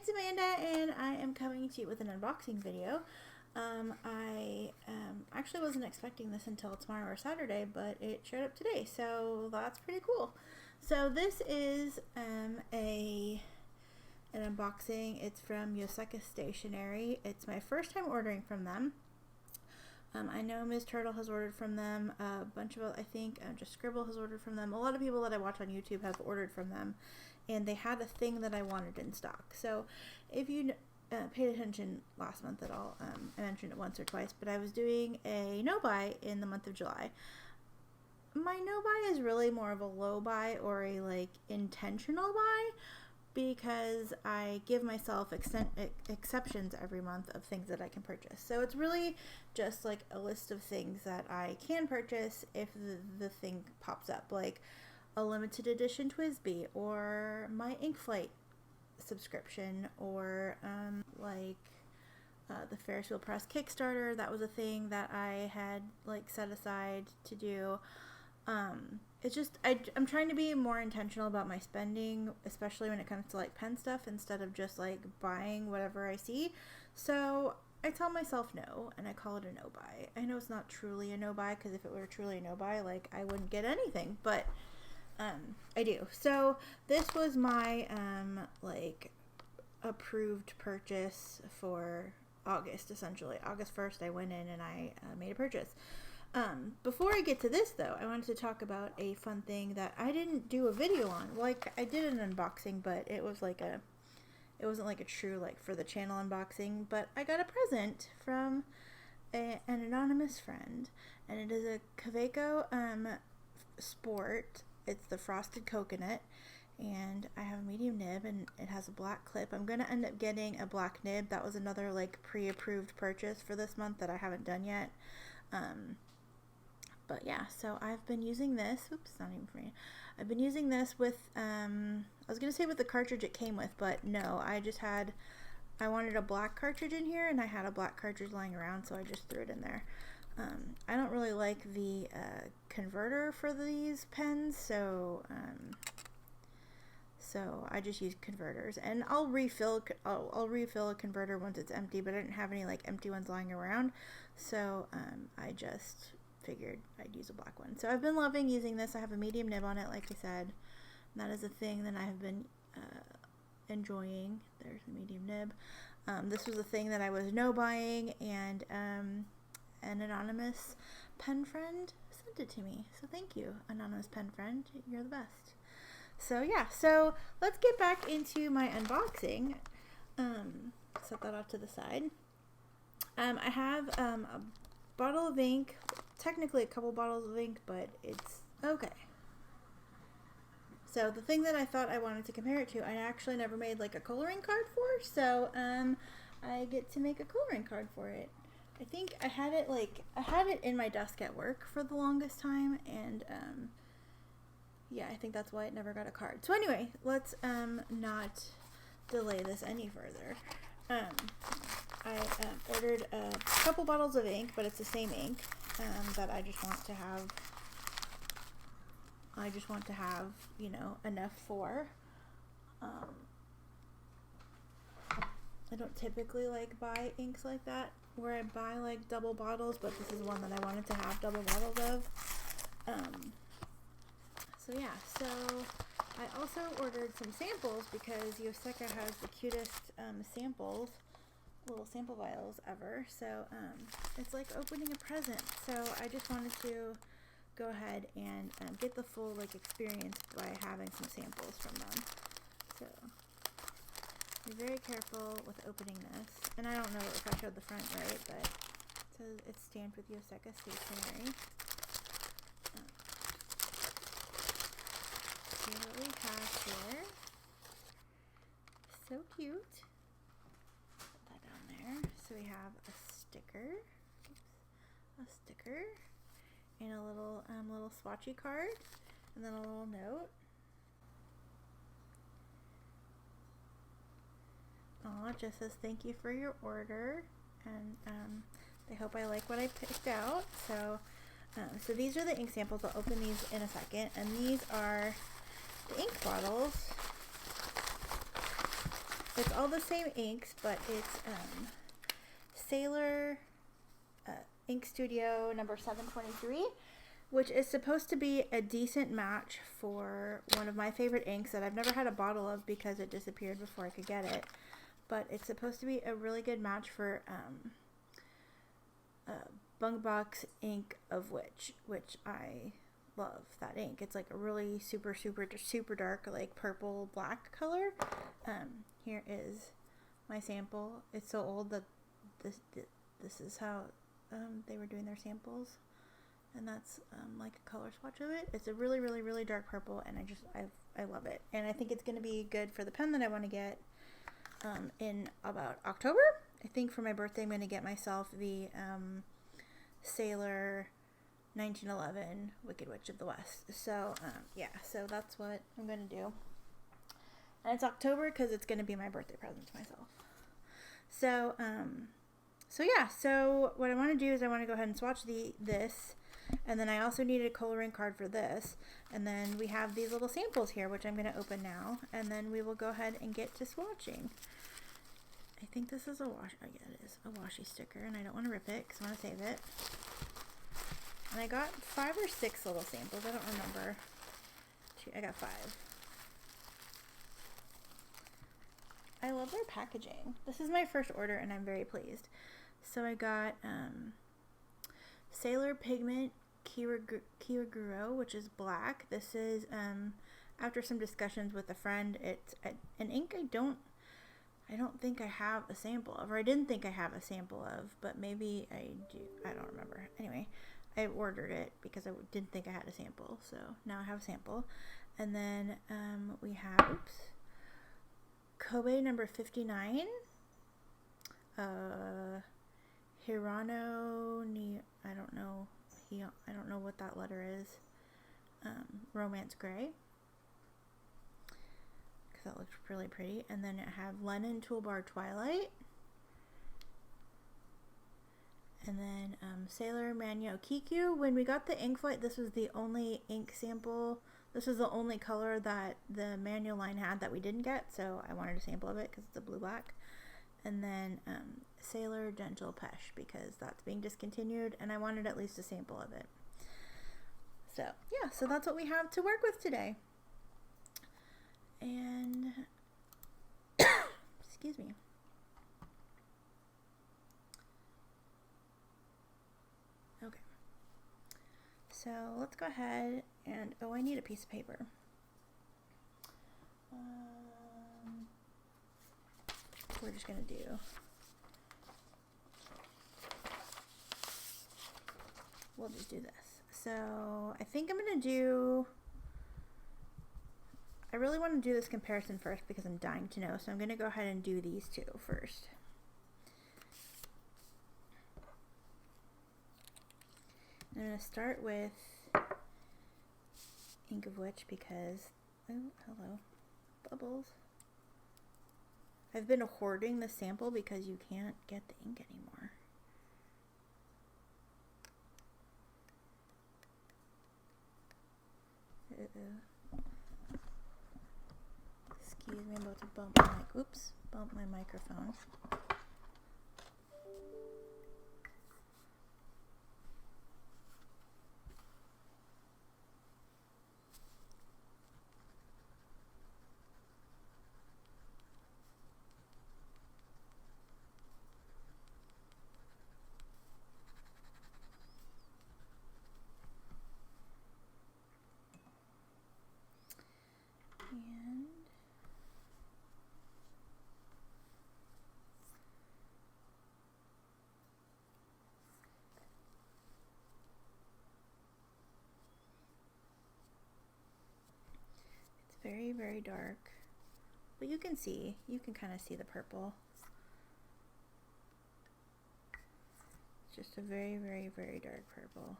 it's Amanda, and I am coming to you with an unboxing video. I actually wasn't expecting this until tomorrow or Saturday, but it showed up today, so that's pretty cool. So this is an unboxing. It's from Yoseka Stationery. It's my first time ordering from them. I know Ms. Turtle has ordered from them, a bunch of, I think, just Scribble has ordered from them. A lot of people that I watch on YouTube have ordered from them, and they had a thing that I wanted in stock. So if you paid attention last month at all, I mentioned it once or twice, but I was doing a no-buy in the month of July. My no-buy is really more of a low buy or a, like, intentional buy, because I give myself exceptions every month of things that I can purchase. So it's really just like a list of things that I can purchase if the thing pops up, like a limited edition TWSBI, or my Inkflight subscription, or the Ferris Wheel Press Kickstarter. That was a thing that I had like set aside to do. It's just, I'm trying to be more intentional about my spending, especially when it comes to like pen stuff, instead of just like buying whatever I see. So I tell myself no, and I call it a no buy. I know it's not truly a no buy, because if it were truly a no buy, like, I wouldn't get anything, but I do. So this was my like approved purchase for August. Essentially August 1st I went in and I made a purchase. Before I get to this though, I wanted to talk about a fun thing that I didn't do a video on. Like, I did an unboxing, but it was like it wasn't like a true, like, for the channel unboxing, but I got a present from an anonymous friend, and it is a Kaweco Sport. It's the Frosted Coconut, and I have a medium nib, and it has a black clip. I'm going to end up getting a black nib. That was another, like, pre-approved purchase for this month that I haven't done yet. But yeah, so I've been using this. Oops, not even for me. I've been using this with, I was going to say with the cartridge it came with, but no, I wanted a black cartridge in here, and I had a black cartridge lying around, so I just threw it in there. I don't really like the converter for these pens, so I just use converters, and I'll refill a converter once it's empty, but I didn't have any like empty ones lying around, so I just figured I'd use a black one. So I've been loving using this. I have a medium nib on it, like I said, and that is a thing that I have been enjoying. There's the medium nib. This was a thing that I was no buying, and an anonymous pen friend sent it to me. So thank you, anonymous pen friend. You're the best. So yeah, so let's get back into my unboxing. Set that off to the side. I have a bottle of ink, technically a couple bottles of ink, but it's okay. So the thing that I thought I wanted to compare it to, I actually never made like a coloring card for, so I get to make a coloring card for it. I think I had it in my desk at work for the longest time, and yeah, I think that's why it never got a card. So anyway, let's not delay this any further. I ordered a couple bottles of ink, but it's the same ink that I just want to have, you know, enough for. I don't typically like buy inks like that, where I buy like double bottles, but this is one that I wanted to have double bottles of. So yeah, so I also ordered some samples, because Yoseka has the cutest samples, little sample vials ever. So it's like opening a present. So I just wanted to go ahead and get the full like experience by having some samples from them. So be very careful with opening this. And I don't know if I showed the front right, but it says it's stamped with Yoseka Stationery. See what we have here. So cute. Put that down there. So we have a sticker. Oops. A sticker. And a little swatchy card. And then a little note. Oh, it just says thank you for your order. And they hope I like what I picked out. So these are the ink samples. I'll open these in a second. And these are the ink bottles. It's all the same inks, but it's Sailor Ink Studio number 723, which is supposed to be a decent match for one of my favorite inks that I've never had a bottle of because it disappeared before I could get it. But it's supposed to be a really good match for Bungubox Ink of Witch, which I love that ink. It's like a really super dark, like purple black color. Here is my sample. It's so old that this is how they were doing their samples, and that's like a color swatch of it. It's a really dark purple, and I love it, and I think it's going to be good for the pen that I want to get in about October. I think for my birthday I'm going to get myself the Sailor 1911 Wicked Witch of the West. So yeah, so that's what I'm going to do, and it's October because it's going to be my birthday present to myself. So so yeah, so what I want to do is I want to go ahead and swatch this, and then I also needed a coloring card for this, and then we have these little samples here, which I'm going to open now, and then we will go ahead and get to swatching. I think this is a washi, oh yeah, it is a washi sticker, and I don't want to rip it because I want to save it. And I got 5 or 6 little samples, I don't remember. I got 5. I love their packaging. This is my first order and I'm very pleased. So I got Sailor Pigment Kiwa Guro, which is black. This is, after some discussions with a friend, it's an ink I don't think I have a sample of, or I didn't think I have a sample of, but maybe I do. I don't remember. Anyway, I ordered it because I didn't think I had a sample, so now I have a sample. And then we have, Kobe number 59, Hirano, I don't know what that letter is, Romance Gray, because that looks really pretty. And then I have Lennon Toolbar Twilight, and then Sailor Manyo Kikyou. When we got the ink flight, this was the only ink sample. This was the only color that the Manyo line had that we didn't get, so I wanted a sample of it because it's a blue-black. And then Sailor Jentle Pêche, because that's being discontinued, and I wanted at least a sample of it. So, yeah, so that's what we have to work with today. And, excuse me. Okay. So, let's go ahead and, I need a piece of paper. We're just going to do, we'll just do this. So I think I'm going to do, I really want to do this comparison first because I'm dying to know. So I'm going to go ahead and do these two first. I'm going to start with Ink of Witch because, oh, hello, bubbles. I've been hoarding the sample because you can't get the ink anymore. Excuse me, I'm about to bump my microphone. And it's very, very dark, but you can kind of see the purple. It's just a very, very, very dark purple,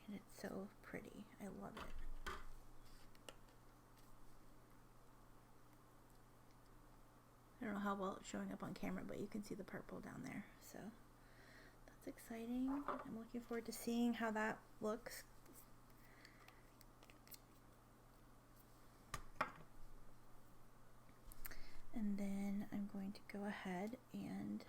and it's so pretty. I love it. I don't know how well it's showing up on camera, but you can see the purple down there. So that's exciting. I'm looking forward to seeing how that looks. ahead and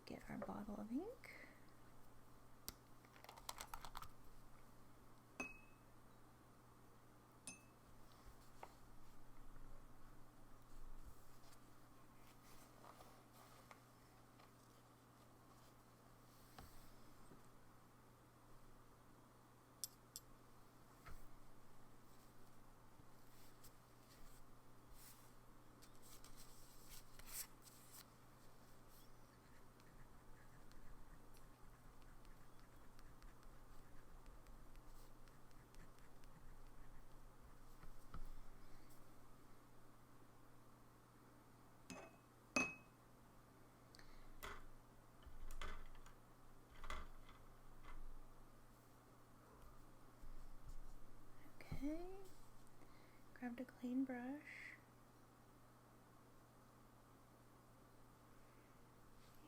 get our bottle of ink. Okay, grabbed a clean brush.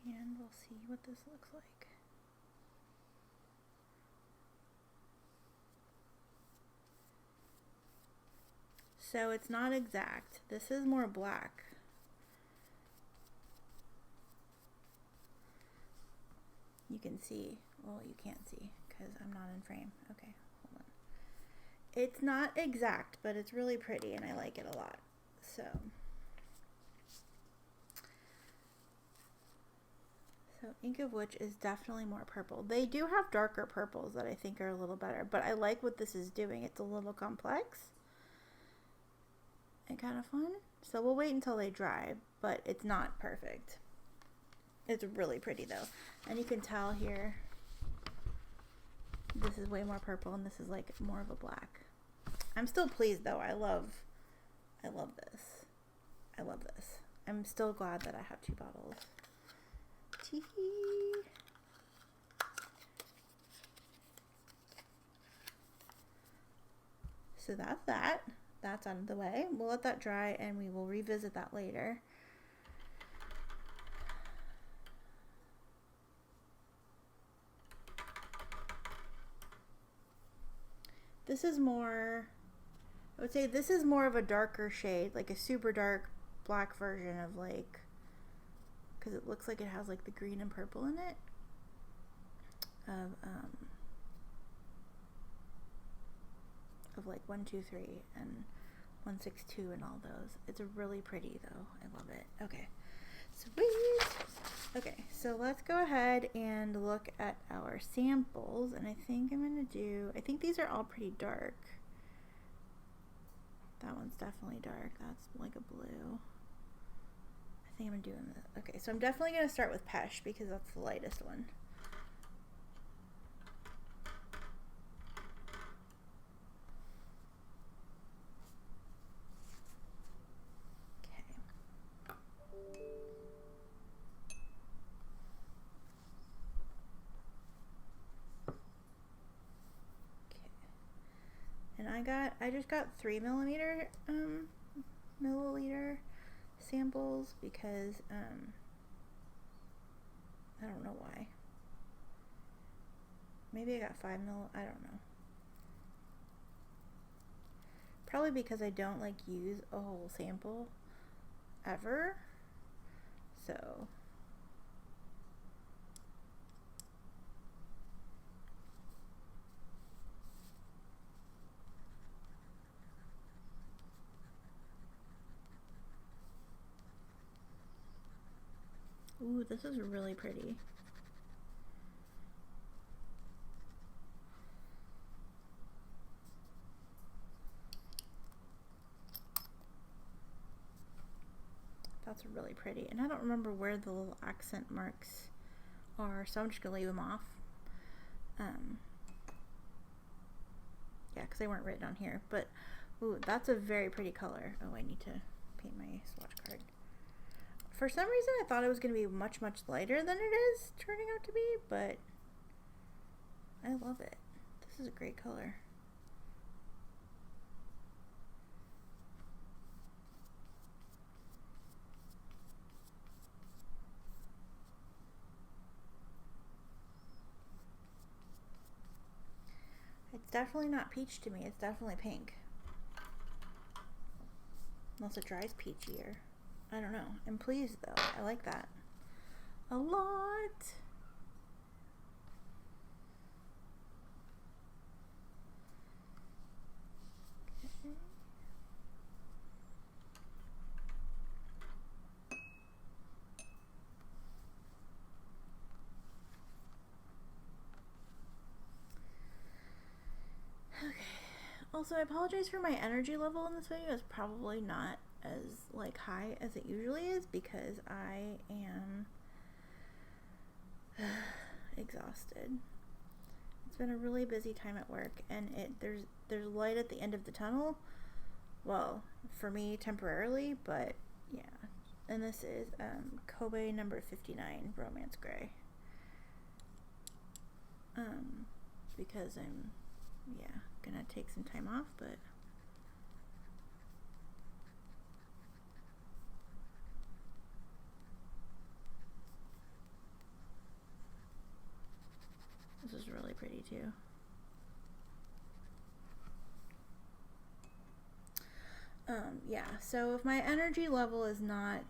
And we'll see what this looks like. So it's not exact. This is more black. You can see, well, you can't see because I'm not in frame. Okay, hold on. It's not exact, but it's really pretty and I like it a lot. So Ink of Witch is definitely more purple. They do have darker purples that I think are a little better, but I like what this is doing. It's a little complex and kind of fun. So we'll wait until they dry, but it's not perfect. It's really pretty though. And you can tell here, this is way more purple and this is like more of a black. I'm still pleased though. I love this. I love this. I'm still glad that I have 2 bottles. Tee-hee. So that's that. That's out of the way. We'll let that dry and we will revisit that later. This is more, I would say this is more of a darker shade, like a super dark black version of like, because it looks like it has like the green and purple in it. Of like 1, 2, 3 and 1, 6, 2 and all those. It's really pretty though. I love it. Okay. Sweet. Okay, so let's go ahead and look at our samples, and I think I'm gonna do, I think these are all pretty dark. That one's definitely dark. That's like a blue. I think I'm doing this. Okay, so I'm definitely gonna start with Pêche because that's the lightest one. And I just got 3 milliliter samples because I don't know why. Maybe I got 5 mil, I don't know. Probably because I don't like use a whole sample ever. So ooh, this is really pretty. That's really pretty. And I don't remember where the little accent marks are, so I'm just gonna leave them off. Yeah, because they weren't written on here. But ooh, that's a very pretty color. Oh, I need to paint my swatch card. For some reason, I thought it was going to be much lighter than it is turning out to be, but I love it. This is a great color. definitely not peach to me. It's definitely pink. Unless it dries peachier. I don't know. I'm pleased though. I like that a lot. Okay. Also, I apologize for my energy level in this video. It's probably not as like high as it usually is because I am exhausted. It's been a really busy time at work, and there's light at the end of the tunnel. Well, for me temporarily, but yeah. And this is Kobe number 59 Romance Gray. Because I'm gonna take some time off, but this is really pretty too. Yeah, so if my energy level is not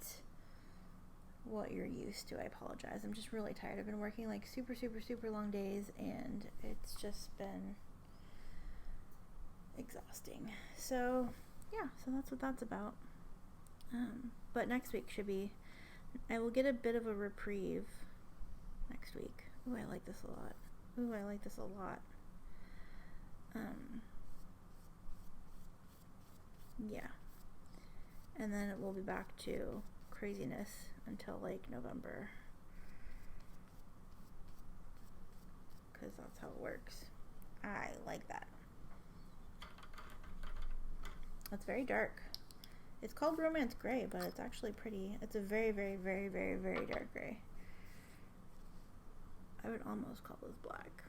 what you're used to, I apologize. I'm just really tired. I've been working like super long days, and it's just been exhausting. So yeah, so that's what that's about. But next week should be, I will get a bit of a reprieve next week. Ooh, I like this a lot. Ooh, I like this a lot. Yeah. And then it will be back to craziness until like November. Because that's how it works. I like that. It's very dark. It's called Romance Gray, but it's actually pretty. It's a very dark gray. I would almost call this black.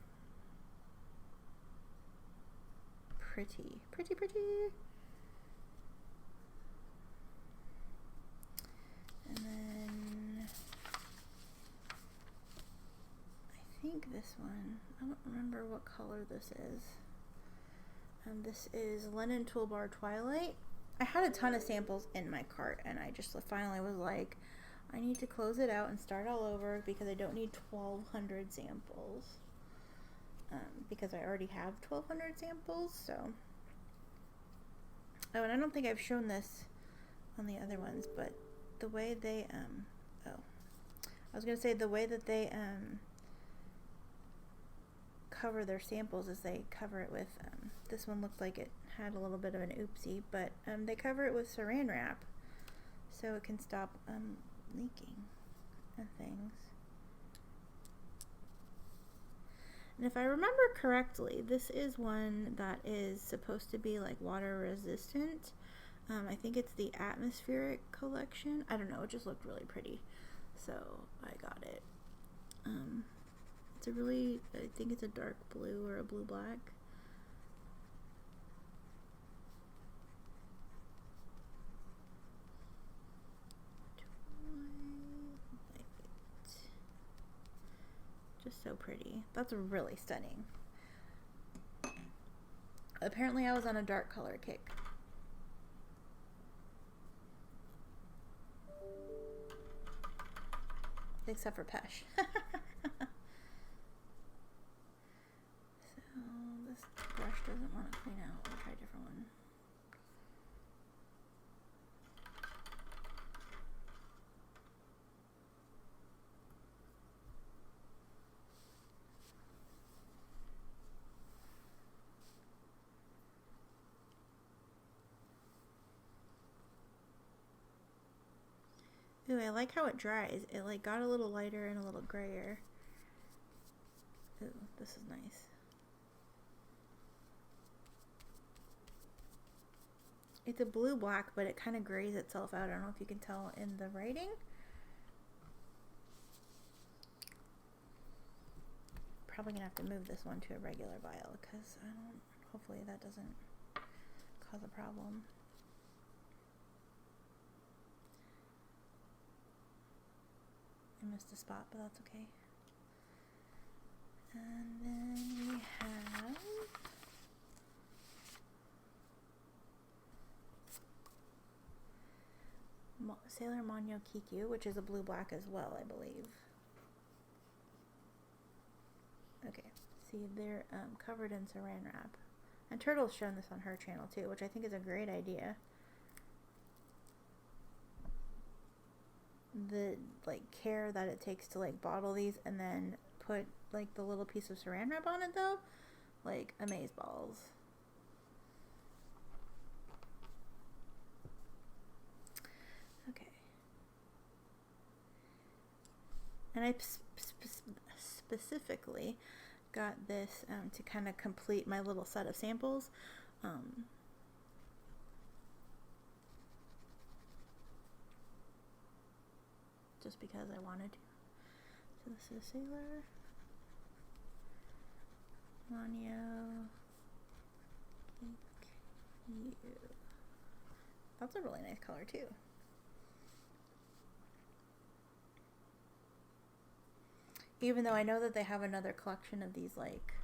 Pretty. And then I think this one, I don't remember what color this is. This is Lennon Toolbar Twilight. I had a ton of samples in my cart, and I just finally was like, I need to close it out and start all over because I don't need 1,200 samples. Because I already have 1,200 samples, so. Oh, and I don't think I've shown this on the other ones, but the way they, I was going to say the way that they, cover their samples is they cover it with, this one looked like it had a little bit of an oopsie, but, they cover it with saran wrap so it can stop, leaking and things. And if I remember correctly, this is one that is supposed to be like water resistant. I think it's the Atmospheric collection. I don't know, it just looked really pretty, so I got it. It's a really, I think it's a dark blue or a blue black. Just so pretty. That's really stunning. Apparently I was on a dark color kick. Except for Pêche. So this brush doesn't want to clean out. We'll try a different one. Ooh, I like how it dries. It like got a little lighter and a little grayer. Ooh, this is nice. It's a blue black, but it kind of grays itself out. I don't know if you can tell in the writing. Probably gonna have to move this one to a regular vial because I don't, hopefully that doesn't cause a problem. I missed a spot, but that's okay. And then we have Sailor Manyo Kikyou, which is a blue-black as well, I believe. Okay, see, they're covered in saran wrap. And Turtle's shown this on her channel too, which I think is a great idea. The like care that it takes to like bottle these and then put like the little piece of saran wrap on it though, like amazeballs. Okay. And I specifically got this to kind of complete my little set of samples. Just because I wanted to. So this is Sailor Manyo Kikyou. That's a really nice color too. Even though I know that they have another collection of these, like,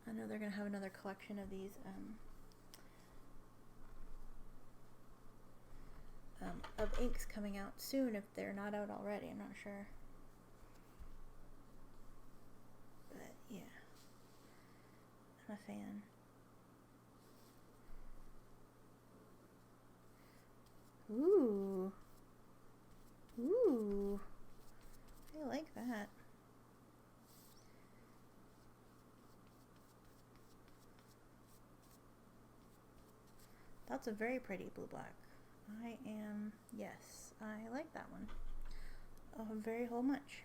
I know they're going to have another collection of these, of inks coming out soon if they're not out already. I'm not sure. But, yeah. I'm a fan. Ooh. Ooh. I like that. That's a very pretty blue-black. Yes, I like that one. Very whole much.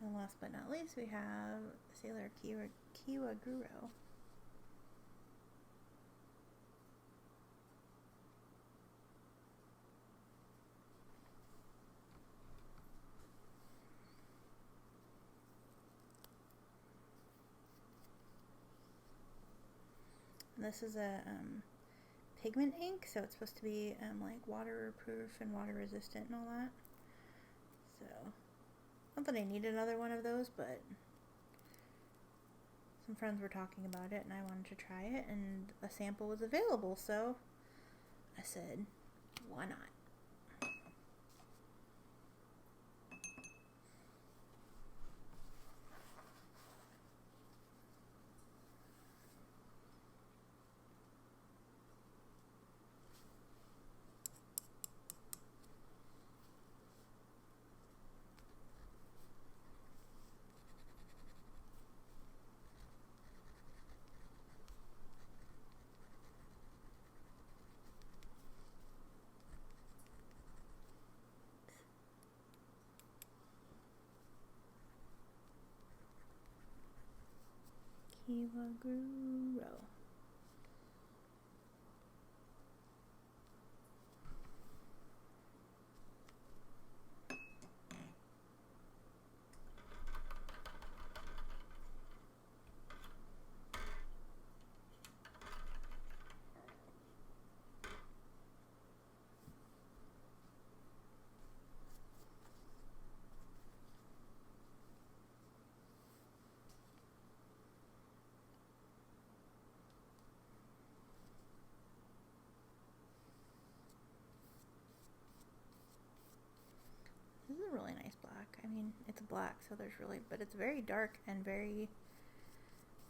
And last but not least, we have Sailor Kiwa Guro. This is a pigment ink, so it's supposed to be like waterproof and water resistant and all that. So, not that I need another one of those, but some friends were talking about it and I wanted to try it, and a sample was available, so I said, why not? Kiwa Guro. This is a really nice black. I mean, it's black, so there's really, but it's very dark and very,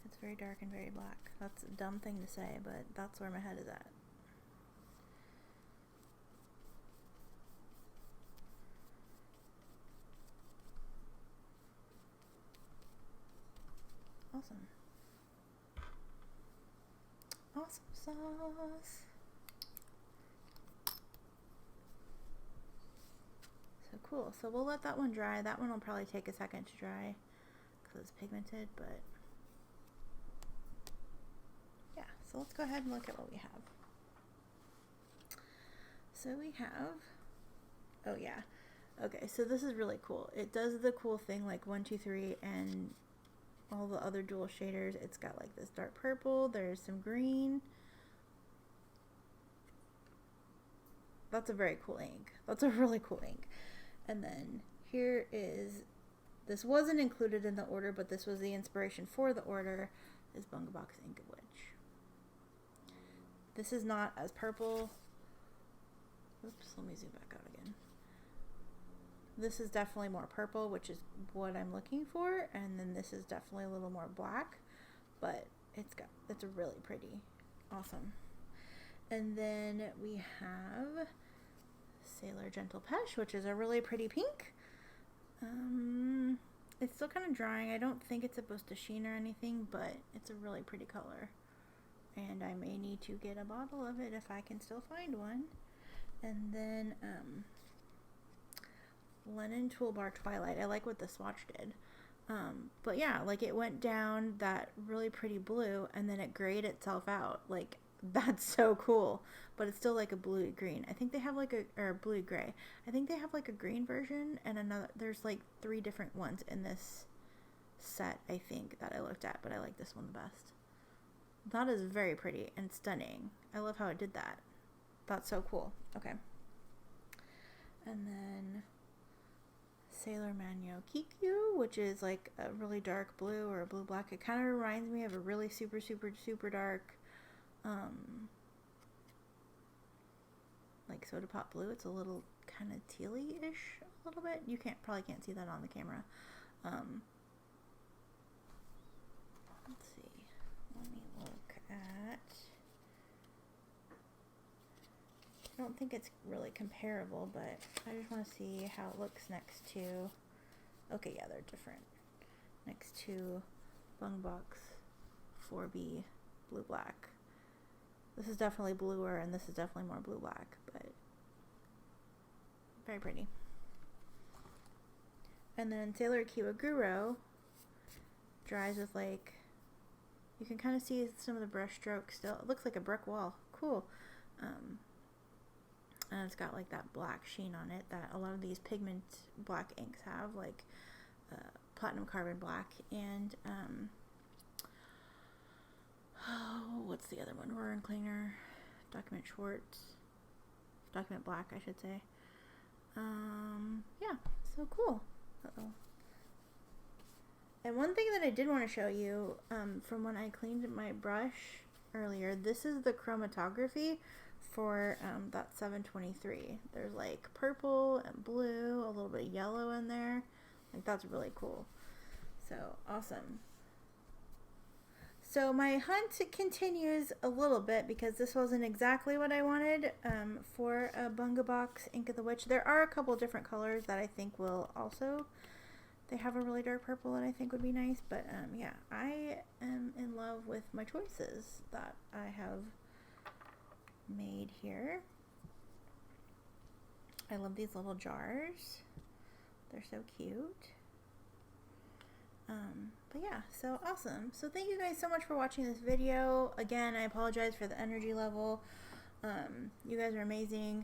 it's very dark and very black. That's a dumb thing to say, but that's where my head is at. Awesome. Awesome sauce. So cool. So we'll let that one dry. That one will probably take a second to dry because it's pigmented, but yeah. So let's go ahead and look at what we have. So we have, oh yeah. Okay, so this is really cool. It does the cool thing like 1, 2, 3 and all the other dual shaders. It's got like this dark purple, there's some green. That's a very cool ink. That's a really cool ink. And then here is this wasn't included in the order, but this was the inspiration for the order, is Bungubox Ink of Witch. This is not as purple. Oops, let me zoom back out again. This is definitely more purple, which is what I'm looking for, and then this is definitely a little more black, but it's really pretty. Awesome. And then we have Sailor Jentle Pêche, which is a really pretty pink. It's still kind of drying. I don't think it's supposed to sheen or anything, but it's a really pretty color. And I may need to get a bottle of it if I can still find one. And then Lennon Toolbar Twilight. I like what the swatch did. But yeah, like it went down that really pretty blue and then it grayed itself out. Like, that's so cool. But it's still like a bluey green. I think they have like or bluey gray. I think they have like a green version and another. There's like 3 different ones in this set, I think, that I looked at. But I like this one the best. That is very pretty and stunning. I love how it did that. That's so cool. Okay. And then Sailor Manyo Kikyou, which is like a really dark blue or a blue black. It kind of reminds me of a really super dark like soda pop blue. It's a little kind of tealy-ish a little bit. You probably can't see that on the camera. Let's see. Let me look at. I don't think it's really comparable, but I just want to see how it looks next to. Okay, yeah, they're different. Next to Bungubox 4B Blue Black. This is definitely bluer, and this is definitely more blue black, but very pretty. And then Sailor Kiwa Guro dries with like, you can kind of see some of the brush strokes still. It looks like a brick wall. Cool. And it's got like that black sheen on it that a lot of these pigment black inks have, like platinum carbon black and what's the other one? Roaring Cleaner, Document Schwartz, Document Black, I should say. Yeah, so cool. Uh-oh. And one thing that I did want to show you, from when I cleaned my brush earlier, this is the chromatography for that 723. There's like purple and blue, a little bit of yellow in there. Like, that's really cool. So awesome. So my hunt continues a little bit because this wasn't exactly what I wanted for a Bungubox Ink of the Witch. There are a couple different colors that I think will also, they have a really dark purple that I think would be nice. But yeah, I am in love with my choices that I have made here. I love these little jars. They're so cute. But yeah, so awesome. So thank you guys so much for watching this video. Again, I apologize for the energy level. You guys are amazing.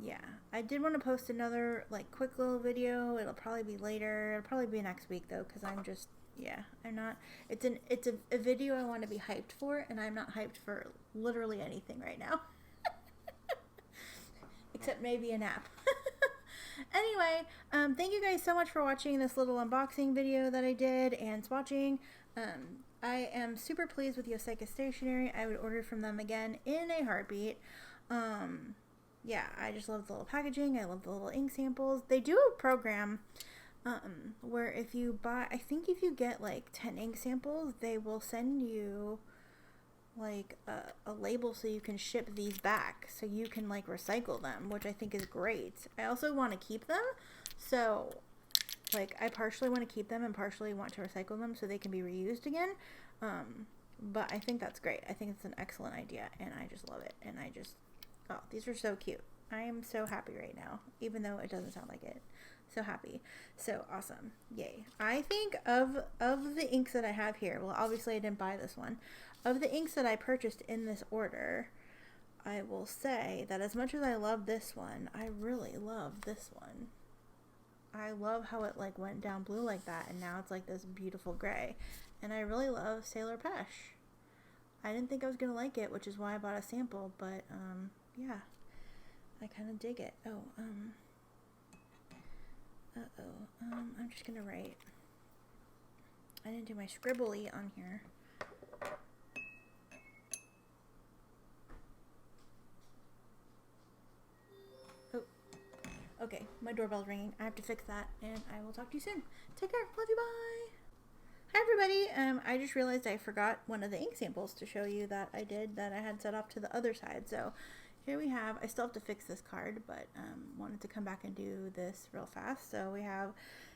Yeah, I did want to post another like quick little video. It'll probably be later. It'll probably be next week though, because I'm just, yeah, I'm not, it's a video I want to be hyped for, and I'm not hyped for literally anything right now. Except maybe a nap. Anyway, thank you guys so much for watching this little unboxing video that I did and swatching. I am super pleased with Yoseka Stationery. I would order from them again in a heartbeat. Yeah, I just love the little packaging. I love the little ink samples. They do a program where if you buy, I think if you get like 10 ink samples, they will send you like a label so you can ship these back, so you can like recycle them, which I think is great. I also want to keep them, so like I partially want to keep them and partially want to recycle them so they can be reused again. But I think that's great. I think it's an excellent idea, and I just love it. And I just, oh, these are so cute. I am so happy right now, even though it doesn't sound like it. So happy. So awesome. Yay. I think of the inks that I have here, well, obviously I didn't buy this one. Of the inks that I purchased in this order, I will say that as much as I love this one, I really love this one. I love how it like went down blue like that, and now it's like this beautiful gray. And I really love Sailor Pêche. I didn't think I was going to like it, which is why I bought a sample, but yeah, I kind of dig it. Oh, I'm just gonna write. I didn't do my scribbly on here. Oh, okay, my doorbell's ringing. I have to fix that, and I will talk to you soon. Take care. Love you. Bye. Hi everybody. I just realized I forgot one of the ink samples to show you that I did that I had set off to the other side. So here we have, I still have to fix this card, but wanted to come back and do this real fast. So we have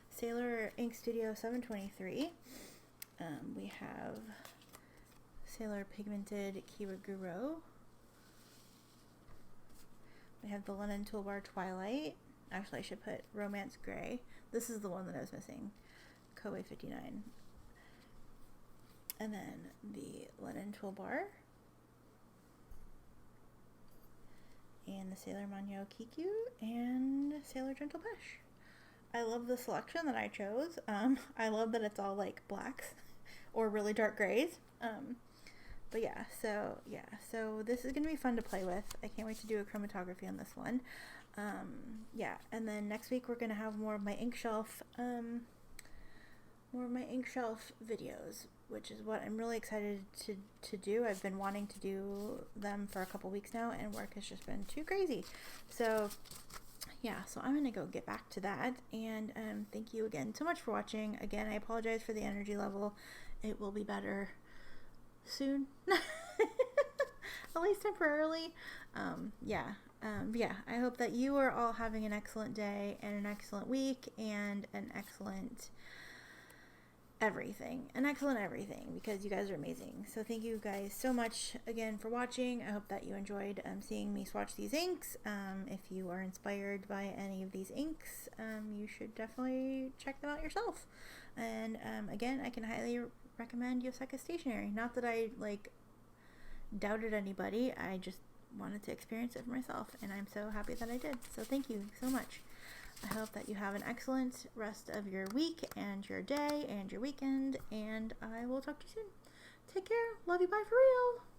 Sailor Ink Studio 723. We have Sailor Pigmented Kiwa Guro. We have the Lennon Toolbar Twilight. Actually, I should put Romance Gray. This is the one that I was missing. Kaweco 59. And then the Lennon Toolbar. And the Sailor Manyo Kikyou and Sailor Jentle Pêche. I love the selection that I chose. I love that it's all like blacks or really dark grays. But yeah, so this is going to be fun to play with. I can't wait to do a chromatography on this one. Yeah, and then next week we're going to have more of my ink shelf videos, which is what I'm really excited to do. I've been wanting to do them for a couple weeks now, and work has just been too crazy. So yeah, so I'm gonna go get back to that, and thank you again so much for watching. Again, I apologize for the energy level. It will be better soon. At least temporarily. Yeah, I hope that you are all having an excellent day and an excellent week and an excellent everything, because you guys are amazing. So thank you guys so much again for watching. I hope that you enjoyed seeing me swatch these inks. If you are inspired by any of these inks, you should definitely check them out yourself. And again, I can highly recommend Yoseka Stationery. Not that I like doubted anybody, I just wanted to experience it for myself, and I'm so happy that I did. So thank you so much. I hope that you have an excellent rest of your week and your day and your weekend, and I will talk to you soon. Take care. Love you. Bye for real.